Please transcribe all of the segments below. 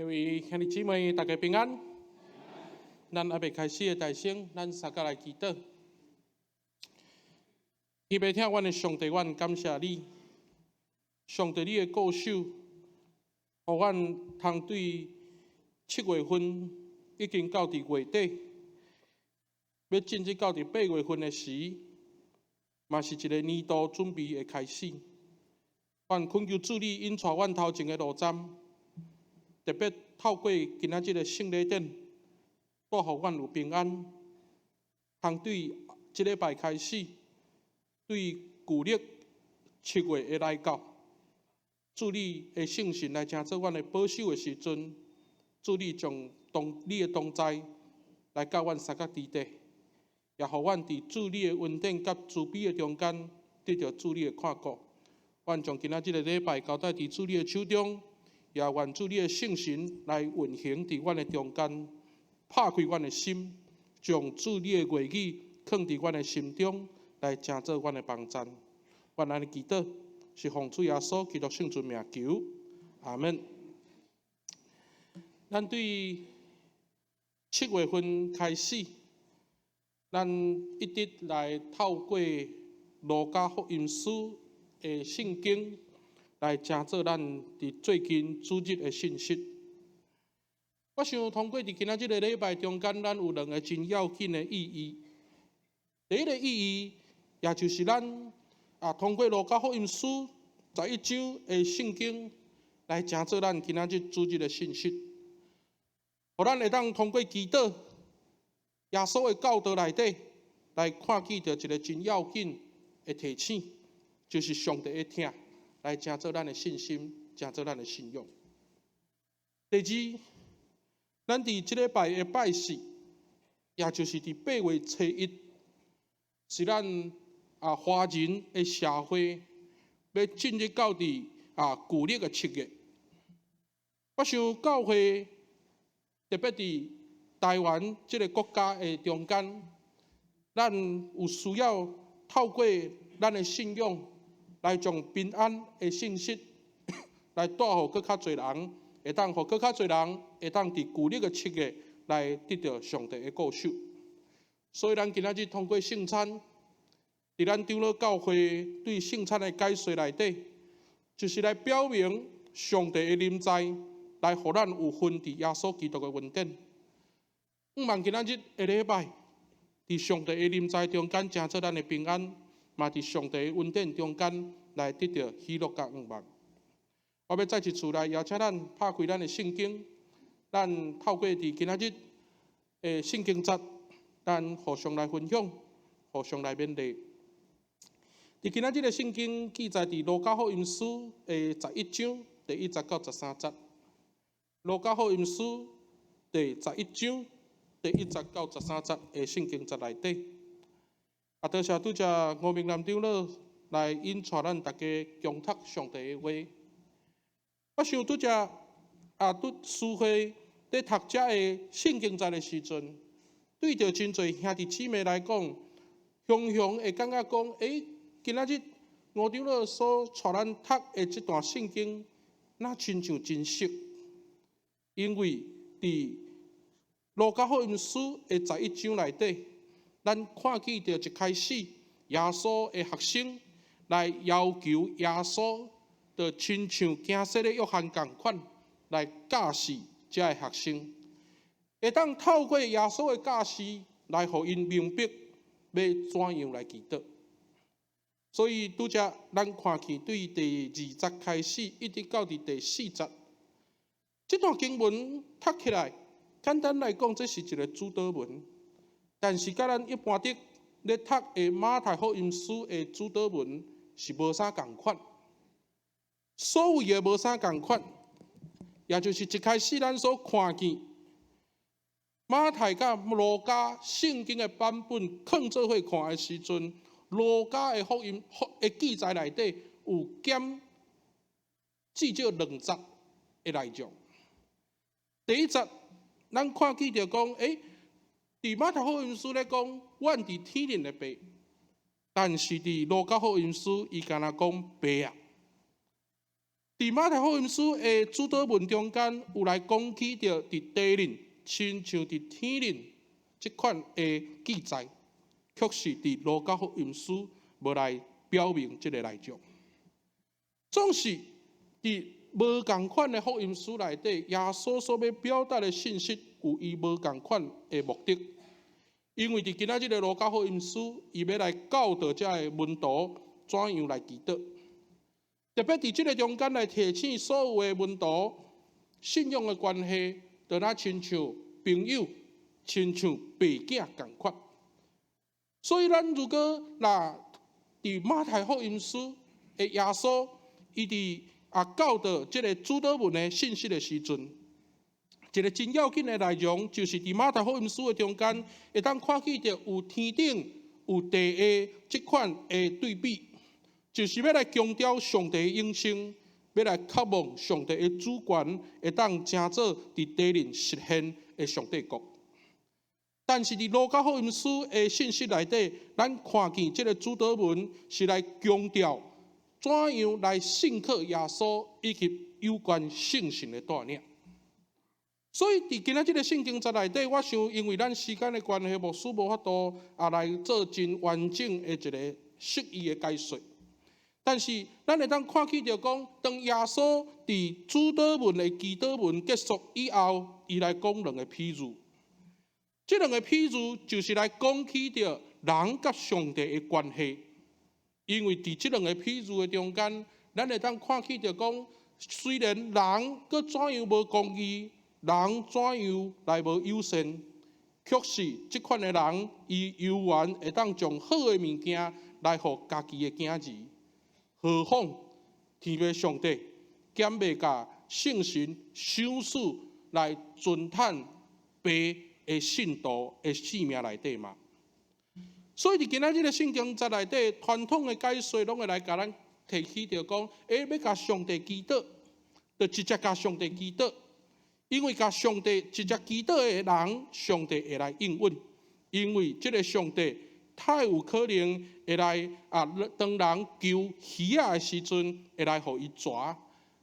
各位兄弟姊妹，大家平安。咱还未开始的大声，咱三个来祈祷。伊要听阮的上帝，阮感谢你，上帝你的固守，互阮通对7月份已经到伫月底，要进入到伫8月份的时，嘛是一个年度准备的开始。阮恳求主你引带阮头前的路站。特别透过今仔日的圣礼典，带互阮有平安，通对即礼拜开始，对旧历7月的来到，主你的圣神来成做阮的保守的时阵，主你将你的同在来到阮三角之地，也互阮伫主你的恩典甲慈悲的中间，得到主你的看顾。阮将今仔日的礼拜交代伫主你的手中。也愿主你的圣神来运行伫阮的中间，拍开阮的心，将主你的话语放伫阮的心中，来成做阮的帮助。阮安尼祈祷，是奉主耶稣基督圣尊名求，阿门。咱对7月份开始，咱一直来透过路加福音书的圣经。来成做咱伫最近主日的信息。我想通过伫今仔日个礼拜中间，咱有2个真要紧的意义。第一个意义，也就是咱通过路加福音书11章的圣经来成做咱今仔日主日的信息，互咱会当通过祈祷耶稣的教导内底来看见到一个真要紧的提醒，就是上帝的听。来成做咱的信心，成做咱的信用。第二，咱伫即礼拜的拜四，也就是伫8月初1，是咱华人的社会要进入到伫旧历的7月。我想教会特别伫台湾即个国家的中间，咱有需要透过咱的信用。来将平安的信息来带互更较侪人，会当互更较侪人会当伫旧历的7月来得到上帝的顾守。所以咱今仔日通过圣餐，伫咱长老教会对圣餐的解说内底，就是来表明上帝的临在，来互咱有份伫耶稣基督的恩典。希望今仔日的礼拜，伫上帝的临在中间，成做咱的平安。嘛，伫上帝的恩典中间来得到喜乐甲盼望。我要再一次来邀请咱拍开咱的圣经，咱透过伫今仔日的圣经节，咱互相来分享，互相来勉励。伫今仔日的圣经记载伫路加福音书的11章第1节到13节，路加福音书第11章第1节到13节的圣经节内底。多谢拄只吴明南长老来引带咱大家共读上帝的话。我想拄只书会在读这的圣经节的时阵，对着真侪兄弟姊妹来讲，常常会感觉讲，今仔日吴长老所带咱读的这段圣经，那亲像真熟，因为伫路加福音书的11章内底。咱看见到一开始，耶稣的学生来要求耶稣，就亲像惊死的约翰共款来教示这个学生，会当透过耶稣的教示来互因明白要怎样来祈祷。所以拄则咱看见对第2节开始，一直到第4节，这段经文读起来，简单来讲，这是一个主导文。但是，甲咱一般的咧读的马太福音书的主导文是无啥共款，所有也无啥共款，也就是一开始咱所看见马太甲路加圣经的版本放做伙看的时阵，路加的福音的记载内底有减至少2节的内容。第1节，咱看见着讲，伫马太福音书咧讲，阮伫天灵的爸，但是伫路加福音书伊敢若讲爸啊。伫马太福音书的主导文中间，有来讲起着伫地灵，亲像伫天灵这款的记载，却是伫路加福音书无来表明这个内容。总是伫无共款的福音书内底，耶稣所要表达的信息有伊无共款的目的。因为伫今仔日的路加福音书，伊要来教导遮个门徒怎样来祈祷。特别伫即个中间来提醒所有的门徒，信仰的关系，就那亲像朋友、亲像爸囝共款。所以咱如果伫马太福音书的耶稣，伊伫教导即个主导文的信息的时阵，一个真要紧的内容，就是伫马太福音书的中间，会当看见着有天顶、有地下即款的对比。就是要来强调上帝的永生，要来渴望上帝的主权会当成做伫地面实现的上帝国。但是伫路加福音书的信息内底，咱看见这个主导文是来强调怎样来信靠耶稣以及有关圣神的带领。所以伫今仔日个圣经节内底，我想因为咱时间的关系，牧师无法度来做真完整的一个释义的解说。但是，咱会当看见着讲，当耶稣伫主导文的祈祷文结束以后，伊来讲两个譬喻。这两个譬喻就是来讲起着人甲上帝的关系。因为伫这两个譬喻的中间，咱会当看见着讲，虽然人佮怎样无公义，人怎样来无友善，却是这款的人，伊犹原会当将好的物件来互家己的囝儿。何况天父上帝减袂甲圣神赏赐来尊叹爸的信徒的性命内底嘛？所以伫今仔日的圣经节内底，传统的解说拢会来甲咱提起着讲，要甲上帝祈祷，就直接甲上帝祈祷，因为甲上帝直接祈祷的人，上帝会来应允，因为这个上帝。太有可能会来当人求鱼仔的时阵，会来互伊抓；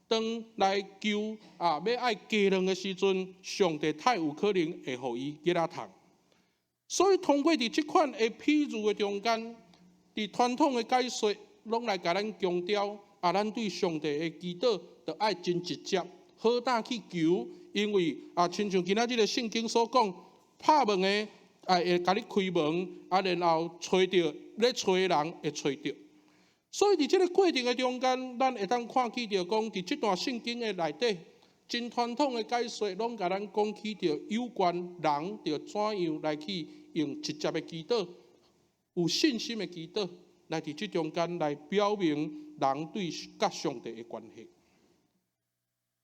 当来求要爱鸡卵的时阵，上帝太有可能会互伊吉仔虫。所以通过伫即款的譬喻的中间，伫传统的解说，拢来甲咱强调咱对上帝的祈祷，就爱真直接，好胆去求，因为亲像今仔日的圣经所讲，拍门的。会甲你开门，然后找到咧找的人会找到。所以伫这个过程的中间，咱会当看起着讲，伫这段圣经的内底，真传统的解说，拢甲咱讲起着有关人着怎样来去用直接的祈祷，有信心的祈祷，来伫这中间来表明人对甲上帝的关系。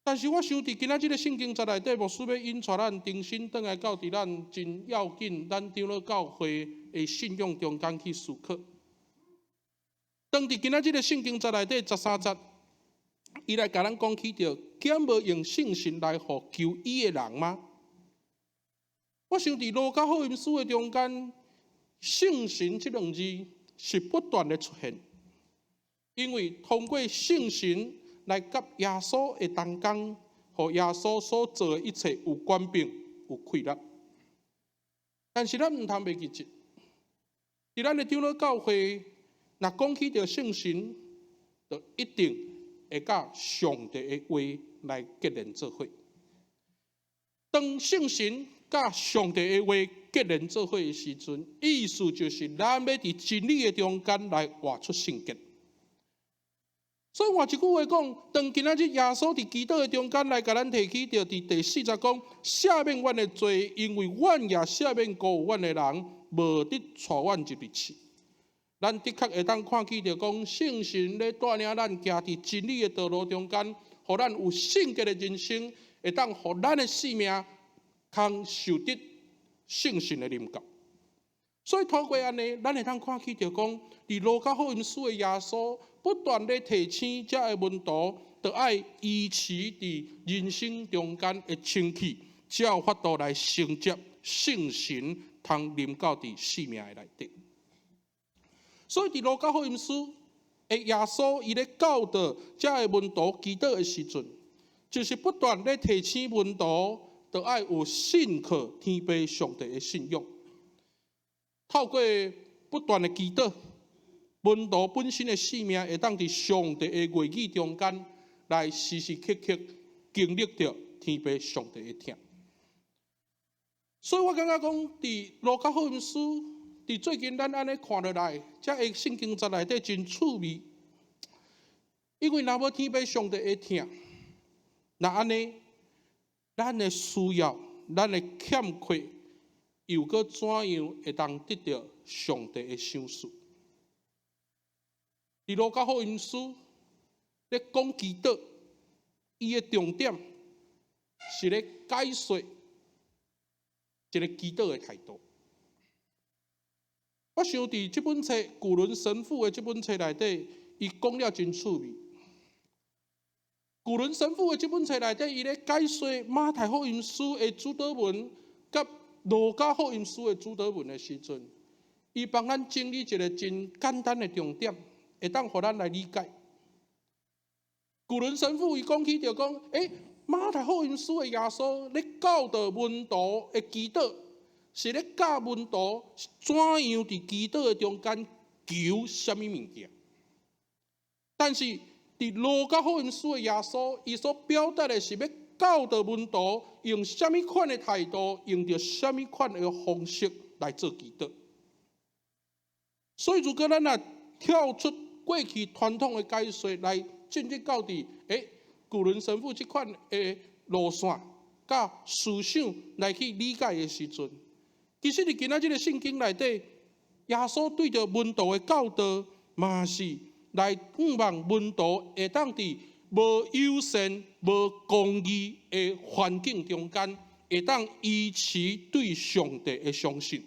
但是我想伫今仔日个圣经节内底，牧师要引带咱重新倒来到伫咱真要紧，咱长老教会的信仰中间去思考。当伫今仔日个圣经节内底13节，伊来甲咱讲起着，减无用圣神来互求伊的人吗？我想伫路加福音书的中间，圣神这两字是不断的出现，因为通过圣神。来甲耶稣的同工，和耶稣所做的一切有关并有规律。但是咱唔通袂记住，伫咱的长老教会，若讲起着圣神，就一定会甲上帝的话来结连做伙。当圣神甲上帝的话结连做伙的时阵，意思就是咱要伫真理的中间来活出圣洁。所以换一句话讲，当今仔日耶稣伫祈祷的中间来甲咱提起着伫第40节讲，赦免阮的罪，因为阮也赦免辜负阮的人，无得带阮入去去。咱的确会当看起着讲，圣神咧带领咱行伫真理的道路中间，互咱有圣洁的人生，会当互咱的生命通受得圣神的临到。所以透过安尼，咱会当看起着讲，伫路加福音书的耶稣。不断地提醒这个门徒，就爱维持伫人生中间的清气，才有法度来承接圣神通临到伫生命的内底。所以伫路加福音书耶稣伊咧教导遮个门徒祈祷的时阵，就是不断咧提醒门徒，都爱有信靠天父上帝的信仰。透过不断的祈祷，门徒本身的性命会当伫上帝的话语中间，来时时刻刻经历着天父上帝的疼。所以我感觉讲，伫路加福音书，伫最近咱安尼看落来，遮个圣经节内底真趣味。因为若无天父上帝的疼，那安尼，咱的需要、咱的欠缺，又搁怎样会当得到上帝的赏赐？伫路加福音书咧讲祈祷，伊的重点是咧解说一个祈祷的态度。我想伫这本册古伦神父的这本册内底，伊讲了真趣味。古伦神父的这本册内底，伊咧解说马太福音书的主导文，甲路加福音书的主导文的时阵，伊帮咱整理一个真简单的重点，会当互咱来理解。古伦神父伊讲起就讲，马太福音书的耶稣咧教导门徒的祈祷，是咧教门徒怎样伫祈祷的中间求什么物件。但是伫路加福音书的耶稣，伊所表达的是要教导门徒用什么款的态度，用着什么款的方式来做祈祷。所以，如果咱若跳出过去传统的解说来进入到伫古伦神父这款的路线甲思想来去理解的时阵，其实伫今仔日个圣经内底，耶稣对着门徒的教导，嘛是来盼望门徒会当伫无友善、无公义的环境中间，会当维持对上帝的相信，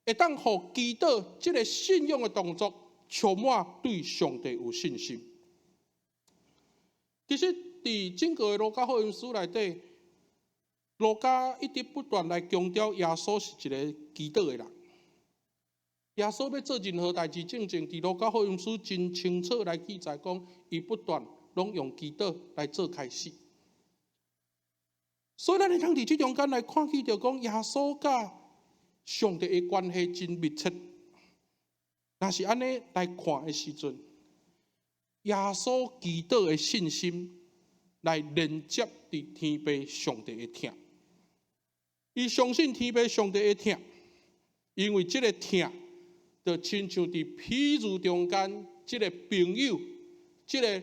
会当互祈祷这个信仰的动作充满对上帝有信心。其实，伫整个的路加福音书内底，路加一直不断来强调耶稣是一个祈祷的人。耶稣要做任何代志，正伫路加福音书真清楚来记载讲，伊不断拢用祈祷来做开始。所以咱会当伫即中间来看起，就讲耶稣甲上帝的关系真密切。若是安尼来看的时阵，耶稣祈祷的信心来连接伫天父上帝的疼。伊相信天父上帝的疼，因为这个疼，就亲像伫譬如中间，这个朋友、这个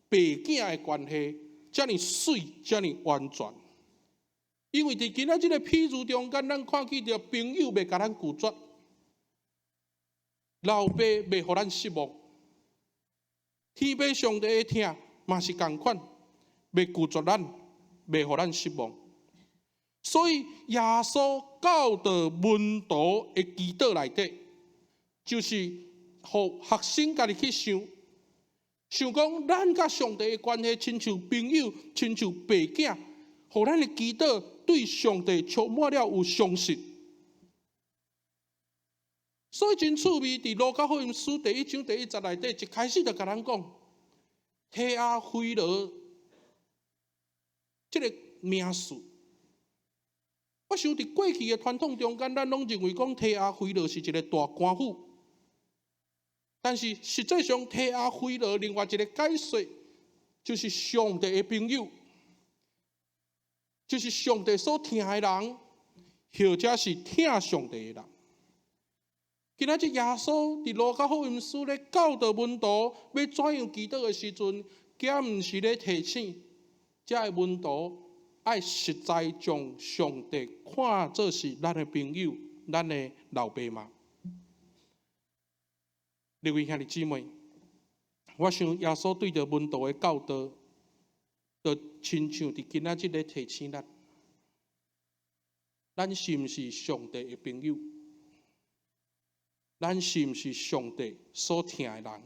爸囝的关系，遮尔水，遮尔完全。因为伫今仔这个譬如中间，咱看起着朋友袂甲咱拒绝，老爸袂互咱失望，天父上帝的疼嘛是共款，袂拒绝咱，袂互咱失望。所以耶稣教导门徒的祈祷内底，就是互学生家己去想讲咱甲上帝的关系，亲像朋友，亲像爸囝，互咱的祈祷对上帝充满了有相信。所以真趣味，伫路加福音书第1章第1节内底，一开始就甲咱讲，提阿非罗这个名词。我想伫过去的传统中间，咱拢认为讲提阿非罗是一个大官府，但是实际上提阿非罗另外一个解说，就是上帝的朋友，就是上帝所疼的人，或者是疼上帝的人。今仔日耶稣伫路加福音书咧教导门徒要怎样祈祷的时阵，竟毋是咧提醒遮个门徒爱实在将上帝看作是咱的朋友、咱的老爸妈。各位兄弟姊妹，我想耶稣对着门徒的教导，就亲像伫今仔日咧提醒咱是毋是上帝的朋友？咱是毋是上帝所疼的人？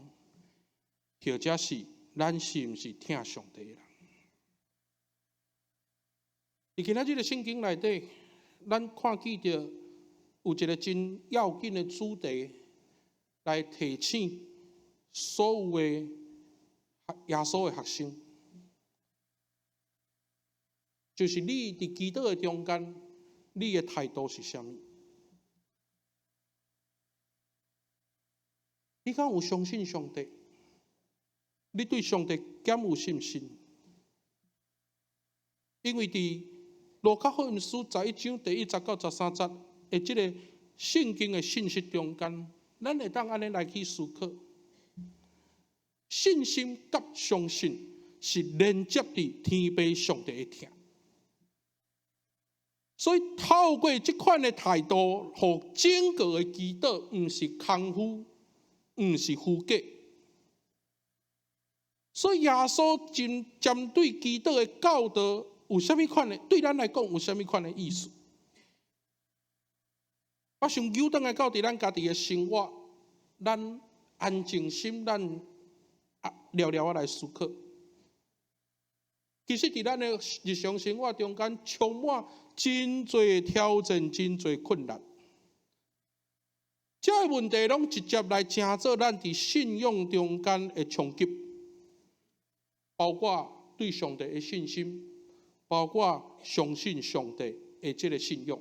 或者是咱是毋是疼上帝的人？伫今仔日的圣经内底，咱看见着有一个真要紧的主题，来提醒所有的耶稣的学生，就是你伫基督的中间，你的态度是啥物？你敢有相信上帝？你对上帝敢有信心？因为伫路加福音书11章第1节到13节的这个圣经的信息中间，咱会当安尼来去思考：信心甲相信是连接伫天父上帝的听。所以透过这款的态度，互整个的基督，毋是空虚，毋是虚假。所以耶稣针对基督的教导，有啥物款的？对咱来讲，有啥物款的意思？我想扭转来到伫咱家己的生活，咱安静心，咱了了来思考。其实伫咱的日常生活中间，充满真侪挑战，真侪困难。这个问题拢直接来成做咱伫信仰中间的冲击，包括对上帝的信心，包括相信上帝的这个信仰。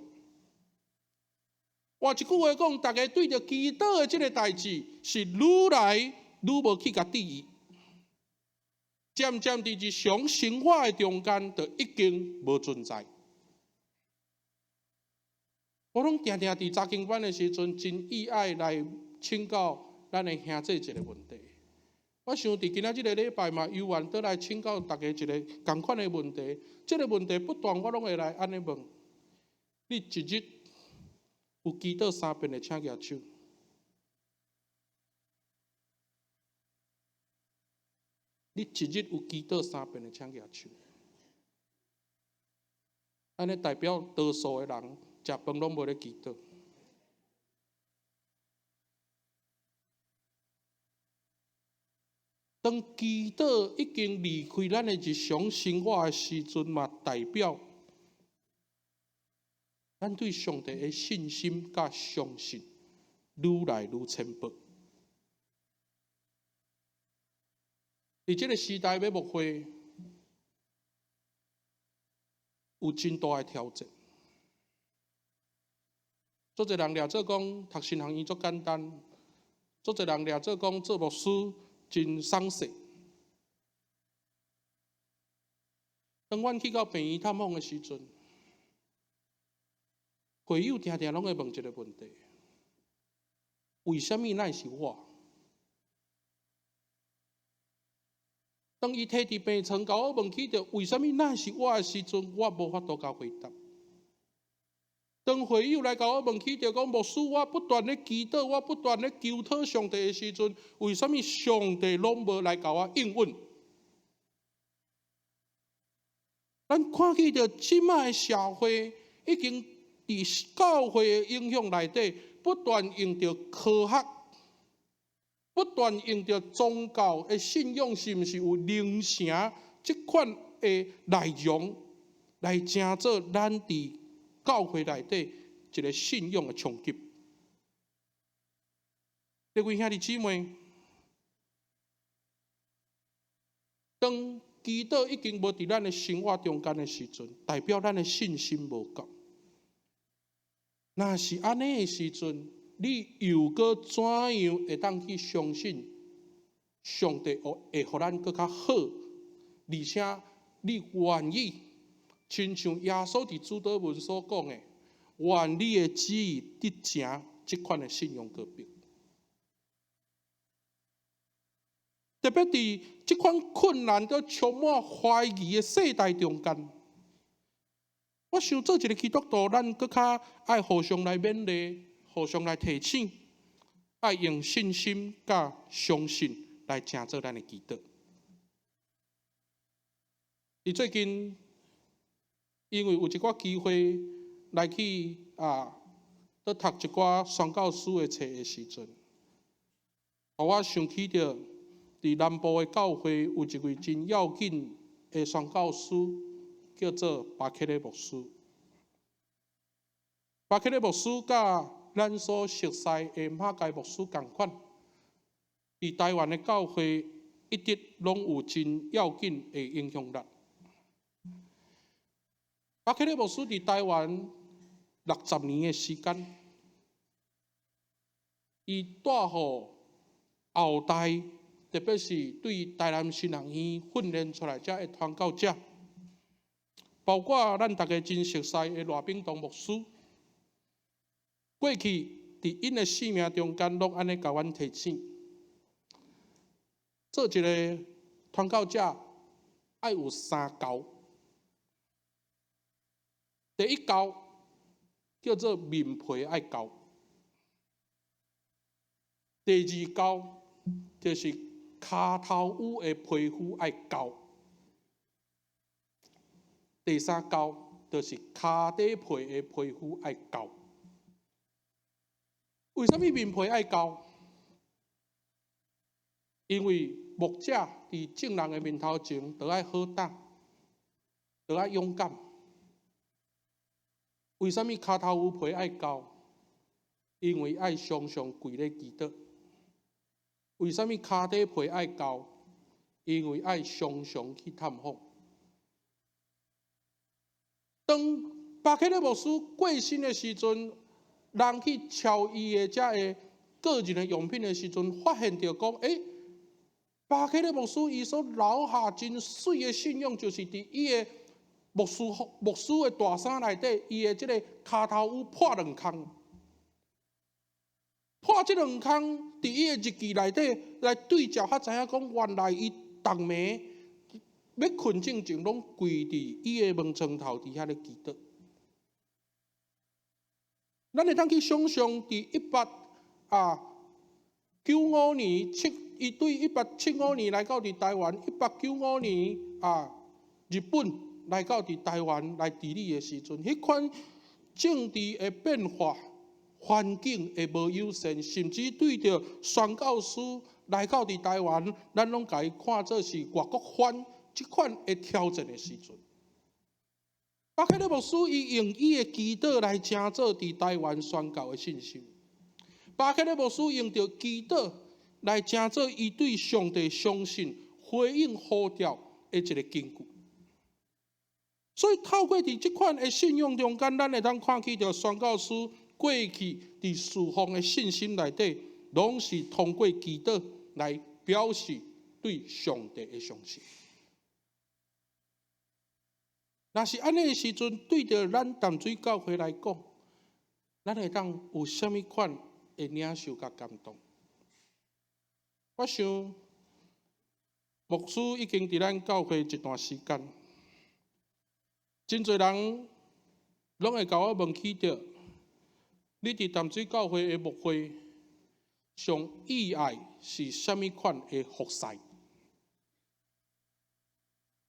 换一句话讲，大家对着基督的这个代志，是愈来愈无去甲注意。渐渐伫日常生活的中间，就已经无存在。我拢定定伫查经班的时阵，真意爱来请教咱的兄弟一个问题。我想伫今仔日个礼拜嘛，犹原倒来请教大家一个同款的问题。这个问题不断，我拢会来安尼问：你一日有祈祷3遍的，请举手。你一日有祈祷3遍的，请举手。安尼代表多数的人食饭拢无咧祈祷。当祈祷已经离开咱的日常生活的时阵嘛，代表咱对上帝的信心甲相信愈来愈浅薄。伫这个时代要牧会，有真大的挑战。做一人掠做讲读神学院足简单，做一人掠做讲做牧师真爽势。当阮去到病院探访的时阵，会友常常拢会问一个问题：为什么咱是我？当伊摕伫病床甲我问起着为什么咱是我的时阵，我无法度甲回答。当会友来甲我问起着讲牧师，我不断咧祈祷，我不断咧求讨上帝的时阵，为什么上帝拢无来甲我应允？咱看起着即摆的社会已经伫教会的影响内底，不断用着科学。不断用着宗教的信仰，是毋是有灵性这款的内容，来成做咱伫教会内底一个信仰的冲击？各位兄弟姊妹，当祈祷已经无伫咱的生活中间的时阵，代表咱的信心无够。若是安尼的时阵，你又搁怎样会当去相信上帝会互咱搁较好？而且你愿意，亲像耶稣伫主祷文所讲的，愿你的旨意得成这款的信仰高标。特别伫这款困难都充满怀疑的世代中间，我想做一个基督徒，咱搁较爱互相来勉励。互相来提醒，爱用信心甲相信来成做咱的祈祷。伊最近因为有一寡机会来去读一寡宣教书的册的时阵，互我想起着伫南部的教会有一位真要紧的宣教师，叫做巴克勒牧师。巴克勒牧师甲咱所熟悉的马介牧师同款，伫台湾的教会一直拢有真要紧的影响力。巴克利牧师伫台湾60年的时间，伊带互后代，特别是对台南新人院训练出来遮的传教者，包括咱大家真熟悉的罗炳东牧师，过去伫因的生命中间，拢安尼甲阮提醒，做一个传教者爱有3高。第一高叫做面皮爱厚，第二高就是骹头污的皮肤爱厚，第三高就是骹底皮的皮肤爱厚。为什么面皮爱厚？因为牧者伫众人的面头前，都爱好胆，都爱勇敢。为什么骹头有皮爱厚？因为爱常常跪咧祈祷。为什么骹底皮爱厚？因为爱常常去探访。当巴克利牧师过身的时阵，人去敲伊的遮个个人的用品的时阵，发现到讲，巴克利牧师伊所留下真水的信仰，就是伫伊的牧师的大衫内底，伊的即个骹头有破2空，破即2空，伫伊的日记内底来对照，较知影讲原来伊逐暝要困之前，拢跪伫伊的门床头底下咧祈祷。咱会当去想象，伫1895年伊对1875年来到伫台湾，1895年日本来到伫台湾来治理的时阵，迄款政治的变化、环境的无友善，甚至对着宣教师来到伫台湾，咱拢甲伊看作是外国番，即款的挑战的时阵，巴克利牧师伊用伊的祈祷来成做伫台湾宣教的信心。巴克利牧师用着祈祷来成做伊对上帝相信、回应呼召的一个根据。所以透过伫即款的信仰中间，咱会当看起着宣教师过去伫侍奉的信心内底，拢是通过祈祷来表示对上帝的相信。若是安尼的时阵，对着咱淡水教会来讲，咱会当有啥物款的领受甲感动？我想，牧师已经伫咱教会一段时间，真侪人拢会甲我问起着，你伫淡水教会的牧会上意爱是啥物款的服侍？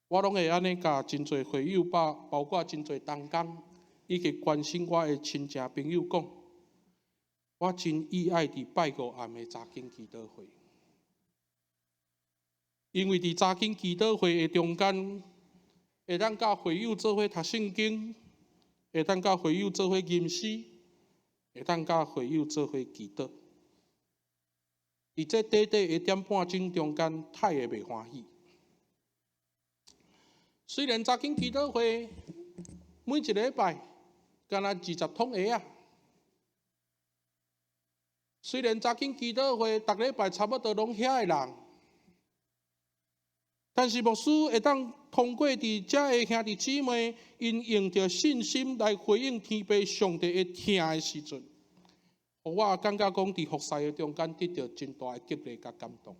我拢会安尼甲真侪会友包括真侪同工以及关心我的亲戚朋友讲，我真意爱伫拜5暗的早间祈祷会，因为伫早间祈祷会的中间，会当甲会友做伙读圣经，会当甲会友做伙吟诗，会当甲会友做伙祈祷。伫这短短1点半钟中间，太会袂欢喜。虽然早间祈祷会每一个礼拜敢若20通鞋啊，虽然早间祈祷会逐礼拜差不多拢遐个人，但是牧师会当通过伫遮个兄弟姊妹，因用着信心来回应天父上帝的听的时阵，互我感觉讲伫服侍的中间得到真大的激励甲感动。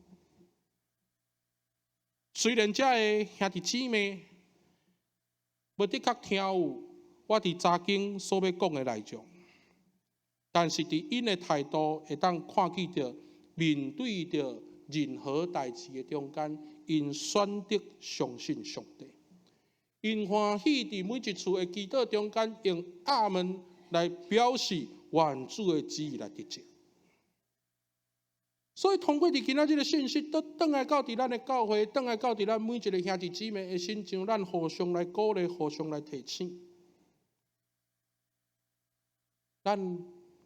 虽然遮个兄弟姊妹无的确听有我伫早间所要讲的内容，但是伫因的态度会当看见着面对着任何代志的中间，因选择相信上帝，因欢喜伫每一次的祈祷中间用阿门来表示愿主的旨意来实践。所以通过伫今仔日的信息，都转来到伫咱的教会，转来到伫咱每一个兄弟姊妹的心上，咱互相来鼓励，互相来提醒。咱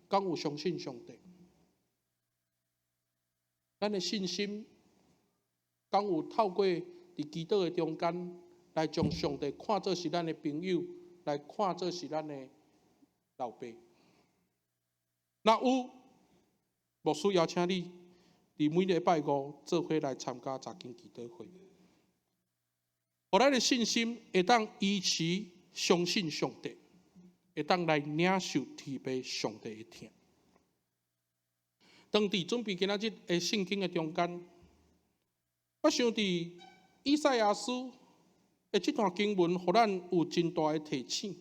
敢有相信上帝？咱的信心，敢有透过伫基督的中间，来将上帝看作是咱的朋友，来看作是咱的老爸？若有，牧师邀请你，伫每礼拜五做伙来参加查经祈祷会，互咱的信心会当依持相信上帝，会当来领受天父上帝的疼。当伫准备今仔日的圣经的中间，我想伫以赛亚书的这段经文，互咱有真大的提醒。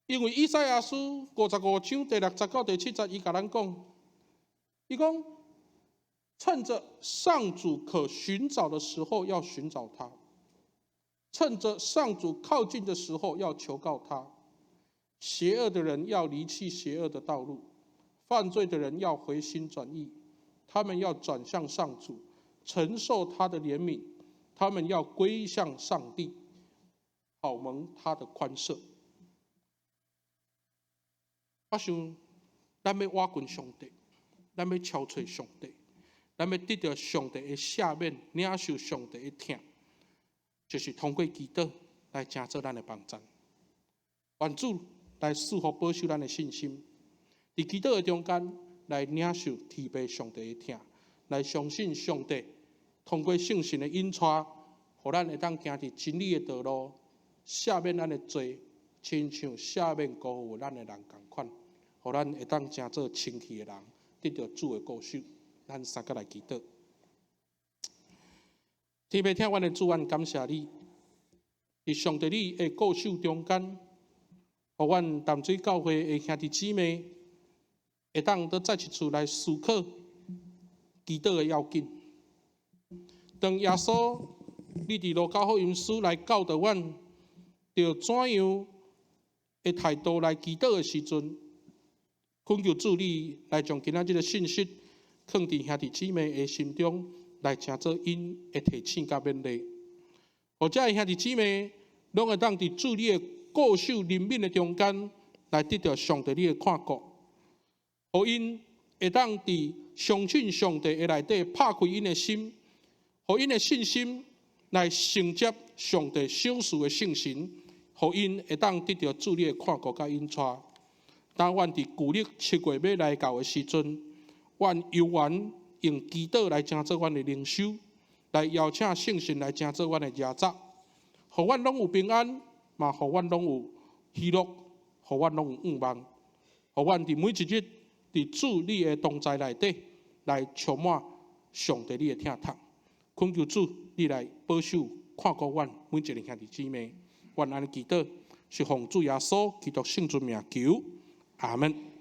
因为以赛亚书55章第60到第70，伊甲咱讲，伊讲趁着上主可寻找的时候要寻找他，趁着上主靠近的时候要求告他。邪恶的人要离弃邪恶的道路，犯罪的人要回心转意，他们要转向上主，承受他的怜悯，他们要归向上帝，好蒙他的宽赦。我想，咱要挖掘上帝，咱要敲找上帝，咱要得到上帝的赦免，领受上帝的疼，就是通过基督来成就咱的帮助。愿主来赐福保守咱的信心，伫基督的中间来领受天父上帝的疼，来相信上帝通过圣神的引带，互咱会当行伫真理的道路，赦免咱的罪，亲像赦免辜负咱的人同款。互咱会当成做清气的人，得到主的顾守。咱三个来祈祷。天父听阮的主，阮感谢你，伫上帝你的顾守中间，互阮淡水教会的兄弟姊妹会当再一次来思考基督的要紧。当耶稣你伫路加福音书来教导阮，着怎样的态度来祈祷的时阵，恳求主你来将今仔日的信息放伫兄弟姊妹的心中，来成做因的提醒甲勉励。或者兄弟姊妹拢会当伫主你的顾守怜悯的中间，来得到上帝你的看顾，互因会当伫相信上帝的内底拍开因的心，互因的信心来承接上帝赏赐的圣神，互因会当得到主你的看顾甲引带。当阮伫旧历7月要来到的时阵，阮犹原用祈祷来成做阮的灵修，来邀请圣神来成做阮的业责，互阮拢有平安，嘛互阮拢有喜乐，互阮拢有盼望，互阮伫每一日伫主你的同在内底，来充满上帝你的疼痛。恳求主你来保守看顾阮每一个兄弟姊妹。阮安尼祈祷，是奉主耶稣基督圣尊名求。阿门。